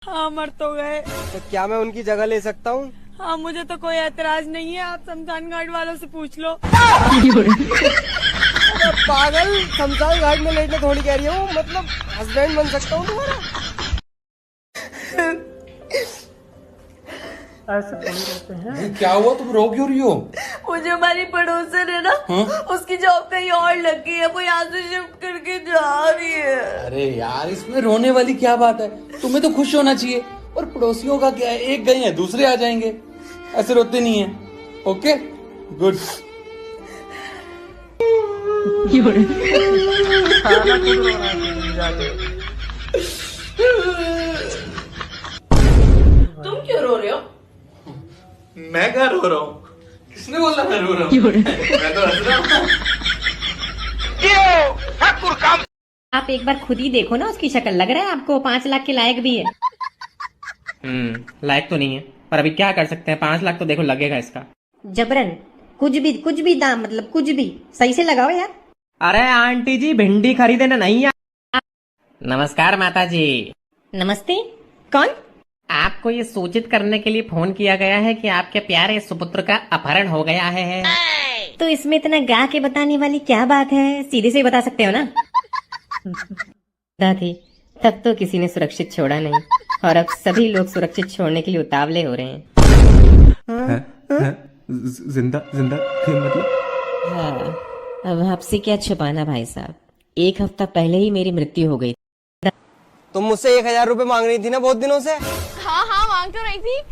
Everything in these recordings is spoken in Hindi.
हाँ मर तो गए। तो क्या मैं उनकी जगह ले सकता हूँ? हाँ मुझे तो कोई एतराज नहीं है, आप शमशान घाट वालों से पूछ लो। पागल, शमशान घाट में लेटने थोड़ी कह रही हूँ, मतलब हस्बैंड बन सकता हूँ तुम्हारा। ऐसे थोड़ी रहते हैं। क्या हुआ, तुम रो क्यों रही हो? मुझे हमारी पड़ोसन है ना, उसकी जॉब कहीं और लग गई है, वो यहाँ से शिफ्ट करके जा रही है। अरे यार, इसमें रोने वाली क्या बात है? तुम्हें तो खुश होना चाहिए। और पड़ोसियों का क्या है, एक गए हैं दूसरे आ जाएंगे, ऐसे रोते नहीं है। Okay good. साला खुद रो रहा है जाके। तुम क्यों रो रहे हो? मैं क्या रो रहा हूँ? किसने बोला मैं रो रहा हूँ? मैं तो हंस रहा हूँ। आप एक बार खुद ही देखो ना, उसकी शक्ल लग रहा है आपको 5 लाख के लायक भी है। लायक तो नहीं है, पर अभी क्या कर सकते हैं, 5 लाख तो देखो लगेगा इसका। जबरन कुछ भी दाम, मतलब कुछ भी सही से लगाओ यार। अरे आंटी जी, भिंडी खरीदने नहीं है। नमस्कार माता जी। नमस्ते। कौन? आपको ये सूचित करने के लिए फोन किया गया है कि आपके प्यारे सुपुत्र का अपहरण हो गया है। तो इसमें इतना गा के बताने वाली क्या बात है, सीधे से बता सकते हो ना। दादी, तब तो किसी ने सुरक्षित छोड़ा नहीं, और अब सभी लोग सुरक्षित छोड़ने के लिए उतावले हो रहे हैं। जिंदा जिंदा मतलब? हाँ, अब आपसे क्या छुपाना भाई साहब, 1 हफ्ता पहले ही मेरी मृत्यु हो गई। तुम मुझसे 1000 रुपए मांग रही थी ना बहुत दिनों से। हाँ हाँ मांग तो रही थी।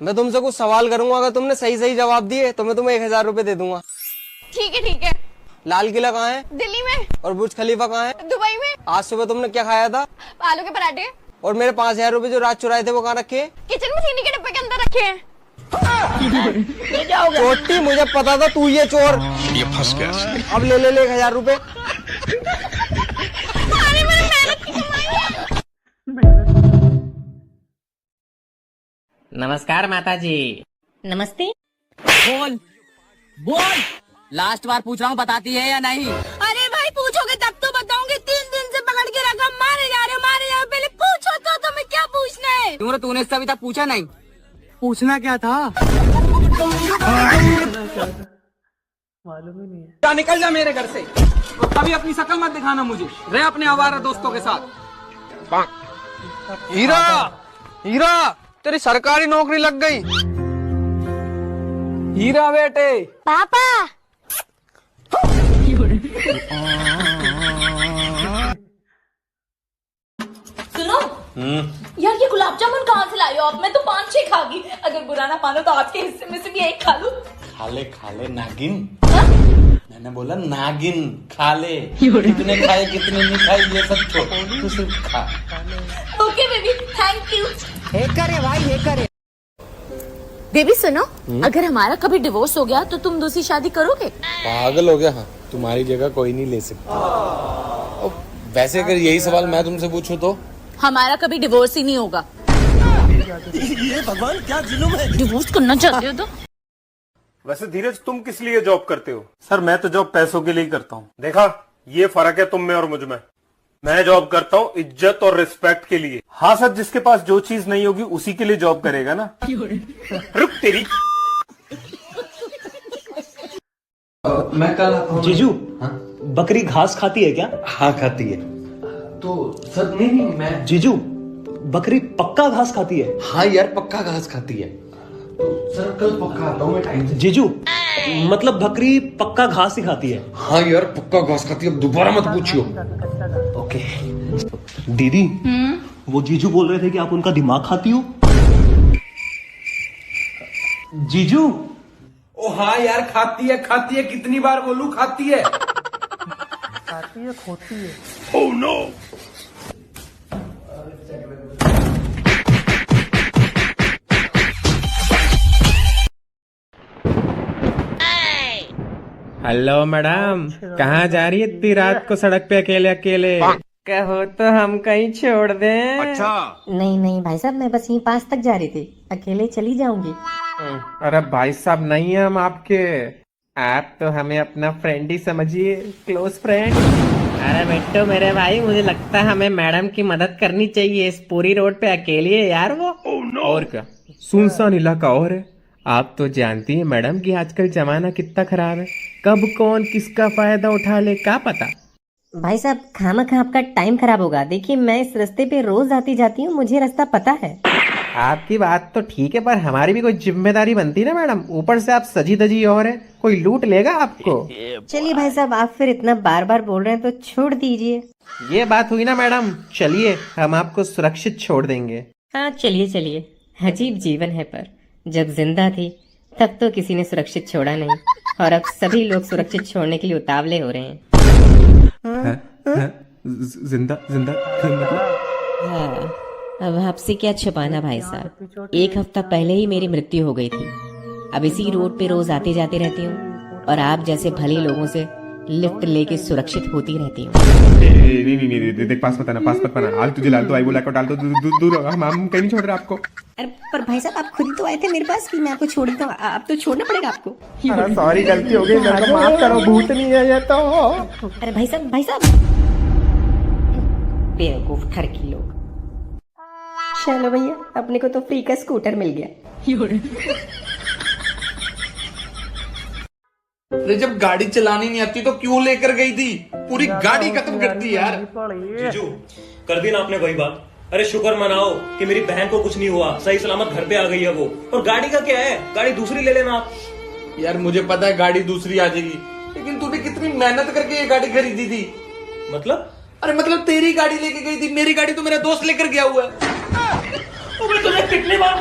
मैं तुमसे कुछ सवाल करूंगा, अगर तुमने सही जवाब दिए तो मैं तुम्हें 1000 रुपए दे दूंगा। ठीक है। लाल किला कहाँ है? दिल्ली में। और बुर्ज खलीफा कहाँ है? दुबई में। आज सुबह तुमने क्या खाया था? आलू के पराठे। और मेरे 5000 रुपए जो रात चुराए थे वो कहाँ रखे? किचन में चीनी के डिब्बे के अंदर रखे हैं। चोटी, मुझे पता था तू ये चोर। ये फंस गया। अब ले 1000 रुपए। अरे मैंने मेहनत की कमाई है। नमस्कार माता जी। नमस्ते। बोल लास्ट बार पूछ रहा हूँ, बताती है या नहीं? अरे भाई पूछोगे तब तो बताऊंगी, 3 दिन से पकड़ के रखा, मारे जा रहे हो, पहले पूछो तो तुम्हें क्या पूछना है? क्यों तूने इससे अभी तक पूछा नहीं? पूछना क्या था? मालूम ही नहीं है। क्या निकल जा मेरे घर से, और कभी अपनी शक्ल मत दिखाना मुझे, रहे अपने आवारा दोस्तों के साथ। हीरा, तेरी सरकारी नौकरी लग गई। हीरा बेटे। पापा। सुनो यार, ये गुलाब जामुन कहाँ से लाई हो आप? मैं तो 5-6 खा गई, अगर बुरा ना मानो तो आपके हिस्से में से भी 1 खा लूं। खा ले नागिन। मैंने बोला नागिन, खा ले। कितने खाए कितने नहीं खाए ये सब छोड़, तू सिर्फ खा। Okay baby, thank you. Baby सुनो, अगर हमारा कभी डिवोर्स हो गया तो तुम दूसरी शादी करोगे? पागल हो गया? हाँ, तुम्हारी जगह कोई नहीं ले सकता। वैसे अगर यही सवाल मैं तुमसे पूछूं तो? हमारा कभी डिवोर्स ही नहीं होगा। ये भगवान, क्या जुल्म है। डिवोर्स करना चाहते हो तो? वैसे धीरज, तुम किस लिए जॉब करते हो? सर मैं तो जॉब पैसों के लिए ही करता हूँ। देखा, ये फर्क है तुम में और मुझ में। मैं जॉब करता हूँ इज्जत और रिस्पेक्ट के लिए। हाँ सर, जिसके पास जो चीज नहीं होगी उसी के लिए जॉब करेगा ना। रुक तेरी। मैं कल आता हूँ। जीजू, बकरी घास खाती है क्या? हाँ खाती है। तो सर नहीं, मैं। जीजू, बकरी पक्का घास खाती है? हाँ यार, पक्का घास खाती है। तो सर कल पक्का आता हूँ मैं टाइम से। जीजू, मतलब बकरी पक्का घास ही खाती है? हाँ यार, पक्का घास खाती है, अब दोबारा मत पूछियो। ओके। दीदी, वो जीजू बोल रहे थे कि आप उनका दिमाग खाती हो। जीजू। ओ हाँ यार, खाती है, कितनी बार बोलूं, खाती है। खाती है, खोती है। Oh no. हेलो मैडम, कहाँ जा रही है इतनी रात को सड़क पे अकेले अकेले? कहो तो हम कहीं छोड़ दें। अच्छा। नहीं भाई साहब, मैं बस यहीं पास तक जा रही थी, अकेले चली जाऊंगी। अरे भाई साहब, नहीं है हम आपके, आप तो हमें अपना फ्रेंड ही समझिए, क्लोज फ्रेंड। अरे बेटो मेरे भाई, मुझे लगता है हमें मैडम की मदद करनी चाहिए। इस पूरी रोड पे अकेली है यार वो। और क्या, सुनसान इलाका और है। आप तो जानती हैं मैडम कि आजकल जमाना कितना खराब है, कब कौन किसका फायदा उठा ले क्या पता। भाई साहब खामखा आपका टाइम खराब होगा। देखिए मैं इस रास्ते पे रोज आती जाती हूँ, मुझे रास्ता पता है। आपकी बात तो ठीक है, पर हमारी भी कोई जिम्मेदारी बनती ना मैडम। ऊपर से आप सजी धजी और है, कोई लूट लेगा आपको। चलिए भाई साहब, आप फिर इतना बार बार बोल रहे हैं तो छोड़ दीजिए। ये बात हुई ना मैडम, चलिए हम आपको सुरक्षित छोड़ देंगे। हाँ चलिए चलिए। अजीब जीवन है, पर जब जिंदा थी तब तो किसी ने सुरक्षित छोड़ा नहीं, और अब सभी लोग सुरक्षित छोड़ने के लिए उतावले हो रहे हैं। जिंदा जिंदा हाँ, अब आपसे क्या छुपाना भाई साहब। एक हफ्ता पहले ही मेरी मृत्यु हो गई थी। अब इसी रोड पे रोज आते जाते रहती हूँ, और आप जैसे भले लोगों से लिफ्ट लेके सुरक्षित होती रहती हूँ। नहीं, देख पास मत आना। हाल तुझे लाल तो आई बोला को डाल दो, दूर होगा। हम कहीं नहीं छोड़ रहे आपको। अरे पर भाई साहब आप खुद ही तो आए थे मेरे पास कि मैं आपको छोड़ देता हूँ। आप तो छोड़ना पड़ेगा आपको। अरे सॉरी, गलती हो गई, मेरे को माफ करो, भूत नहीं है ये तो। अरे भाई साहब बेवकूफ ठरकी लोग। चलो भैया, अपने को तो फ्री का स्कूटर मिल गया। अरे जब गाड़ी चलानी नहीं आती तो क्यों लेकर गई थी? पूरी गाड़ी खत्म कर दी यार। जीजू कर दी ना आपने वही बात। अरे शुक्र मनाओ कि मेरी बहन को कुछ नहीं हुआ, सही सलामत घर पे आ गई है वो। और गाड़ी का क्या है, गाड़ी दूसरी ले लेना आप। यार मुझे पता है गाड़ी दूसरी आ जाएगी, लेकिन तूने कितनी मेहनत करके ये गाड़ी खरीदी थी। मतलब? अरे मतलब तेरी गाड़ी लेके गई थी, मेरी गाड़ी तो मेरा दोस्त लेकर गया हुआ है। तुझे कितनी बार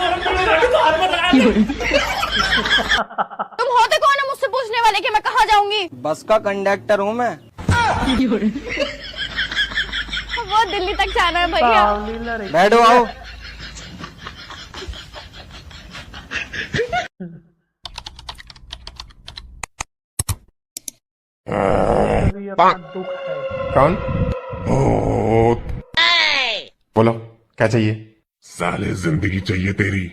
तुम होते कौन है मुझसे पूछने वाले कि मैं कहाँ जाऊंगी? बस का कंडक्टर हूँ मैं। वो दिल्ली तक जाना है भैया। बैठो आओ। कौन? बोलो क्या चाहिए? साले जिंदगी चाहिए तेरी।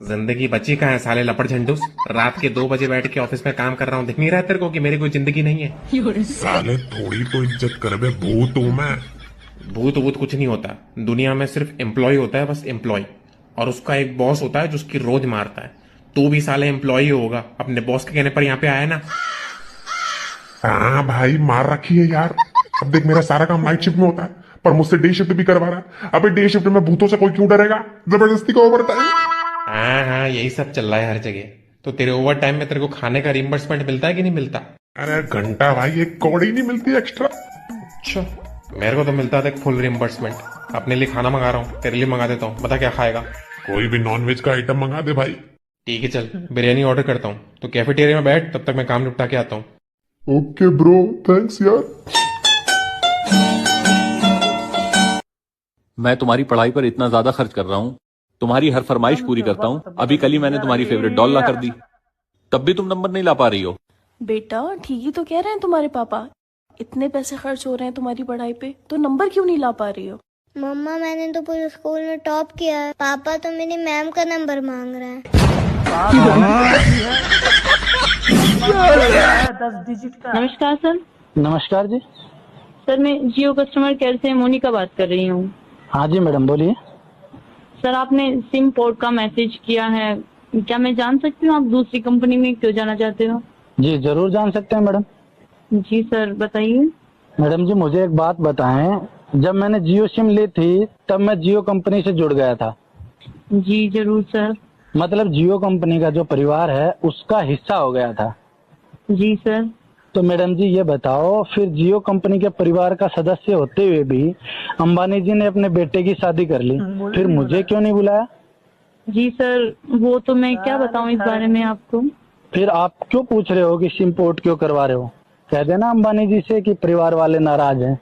जिंदगी बची कहाँ है साले लपड़ झंडूस। रात के 2 बजे बैठ के ऑफिस में काम कर रहा हूँ, दिख नहीं रहा तेरे को कि मेरी कोई जिंदगी नहीं है? साले थोड़ी तो इज्जत कर बे, भूत हूँ मैं। भूत कुछ नहीं होता दुनिया में, सिर्फ एम्प्लॉय होता है, बस एम्प्लॉय। और उसका एक बॉस होता है जो उसकी रोज मारता है। तू भी साले एम्प्लॉय होगा, अपने बॉस के कहने पर यहाँ पे आया ना। हाँ भाई मार रखी है यार। अब देख मेरा सारा काम नाइट शिफ्ट में होता है, पर मुझसे डे शिफ्ट भी करवा रहा है। अबे डे शिफ्ट में भूतों से कोई क्यों डरेगा? जबरदस्ती का ओवर टाइम। हाँ यही सब चल रहा है हर जगह। तो तेरे ओवर टाइम में तेरे को खाने का रिम्बर्समेंट मिलता है कि नहीं मिलता? अरे घंटा भाई, एक कौड़ी नहीं मिलती एक्स्ट्रा। अच्छा, मेरे को तो मिलता है फुल रिम्बर्समेंट। अपने लिए खाना मंगा रहा हूँ, तेरे लिए मंगा देता हूँ, बता क्या खाएगा? कोई भी नॉनवेज का आइटम मंगा दे भाई। ठीक है चल, बिरयानी ऑर्डर करता हूँ। तो कैफेटेरिया में बैठ, तब तक मैं काम निपटा के आता हूँ। ओके ब्रो, थैंक्स यार। मैं तुम्हारी पढ़ाई पर इतना ज्यादा खर्च कर रहा हूँ, तुम्हारी हर फरमाइश पूरी करता हूँ। अभी कल ही मैंने तुम्हारी फेवरेट डॉल ला कर दी, तब भी तुम नंबर नहीं ला पा रही हो। बेटा ठीक ही तो कह रहे हैं तुम्हारे पापा, इतने पैसे खर्च हो रहे हैं तुम्हारी पढ़ाई पे, तो नंबर क्यों नहीं ला पा रही हो? मम्मा मैंने तो पूरे स्कूल में टॉप किया है, पापा तो मेरी मैम का नंबर मांग रहे हैं। 10 डिजिट का। नमस्कार सर। नमस्कार जी। सर मैं जियो कस्टमर केयर से मोनिका बात कर रही हूँ। हाँ जी मैडम बोलिए। सर आपने सिम पोर्ट का मैसेज किया है, क्या मैं जान सकती हूँ आप दूसरी कंपनी में क्यों जाना चाहते हो? जी जरूर जान सकते हैं मैडम। जी सर बताइए। मैडम जी मुझे एक बात बताएं, जब मैंने जियो सिम ली थी तब मैं जियो कंपनी से जुड़ गया था। जी जरूर सर। मतलब जियो कंपनी का जो परिवार है उसका हिस्सा हो गया था। जी सर। तो मैडम जी ये बताओ, फिर जियो कंपनी के परिवार का सदस्य होते हुए भी अंबानी जी ने अपने बेटे की शादी कर ली, फिर मुझे क्यों नहीं बुलाया? जी सर वो तो मैं क्या बताऊं इस बारे में आपको। फिर आप क्यों पूछ रहे हो कि सिम पोर्ट क्यों करवा रहे हो? कह देना अंबानी जी से कि परिवार वाले नाराज हैं।